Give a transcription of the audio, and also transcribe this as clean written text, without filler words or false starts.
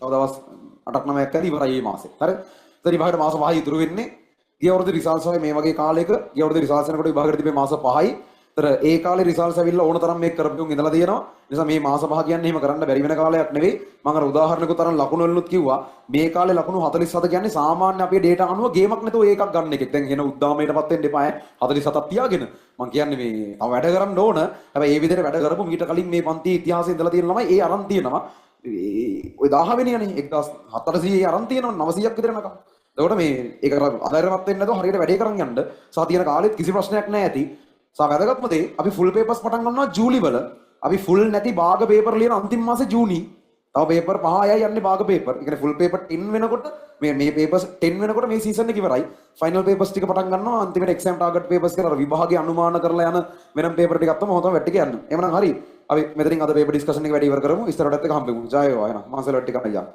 තව දවස් 8ක් 9ක් ඇති ඉවරයි මේ මාසේ. හරි. ඉතින් විභාගයට මාස 5යි ඉතුරු වෙන්නේ. ගිය අවුරුදු රිසල්ට්ස් වගේ මේ වගේ කාලයක ගිය අවුරුදු රිසල්ට්ස් එනකොට විභාගයට තිබේ මාස 5යි. ඒතර ඒ කාලේ රිසල්ට්ස් ඇවිල්ලා ඕන තරම් මේක කරපුම් ඉඳලා තියෙනවා. නිසා මේ මාස 5 කියන්නේ එහෙම කරන්න බැරි වෙන කාලයක් නෙවෙයි. මම අර උදාහරණයකට තරම් ලකුණු වලනුත් කිව්වා. මේ කාලේ ලකුණු 47 කියන්නේ සාමාන්‍ය අපේ ඩේටා අනුව ගේමක් නැතුව ඒකක් ගන්න එකෙක්. දැන් එන උද්දාමයටපත් වෙන්න එපා. 47ක් තියාගෙන. මම කියන්නේ මේ තව වැඩ කරන්න ඕන. හැබැයි ඒ විදිහට වැඩ කරපු මීට කලින් මේ පන්ති ඉතිහාසයේ ඉඳලා තියෙන ළමයි ඒ අරන් තියෙනවා. ඔය 1000 වෙනියනේ 1400 අරන් තියෙනවා 900ක් විතර නකම්. එතකොට මේ ඒක අදාරවත් වෙන්නේ නැතුව හරියට වැඩේ කරන් යන්න සහ තියෙන කාලෙත් කිසි ප්‍රශ්නයක් නැහැ ඇති. සහ වැදගත්ම දේ අපි ෆුල් පේපර්ස් පටන් ගන්නවා ජූලි වල. අපි ෆුල් නැති භාග පේපර් ලියන අන්තිම මාසේ ජූනි. තව පේපර් 5යි යන්නේ භාග පේපර්. ඒ කියන්නේ ෆුල් පේපර් 10 වෙනකොට මේ පේපර්ස් 10 වෙනකොට මේ සීසන් එක ඉවරයි. ෆයිනල් පේපර්ස් ටික පටන් ගන්නවා අන්තිමට එක්සෑම් ටාගට් පේපර්ස් කියලා අර විභාගයේ අනුමාන කරලා යන වෙනම පේපර් ටිකක් තමයි හොතම වැට් එක යන්නේ. එහෙනම් හරි. අපි මෙතනින් අද පේපර් ඩිස්කෂන් එක වැඩි ඉවර කරමු. ඉස්සරහටත් එක හම්බෙමු. ජය වේවා. එහෙනම් මාසෙල වැට් එක අයියා.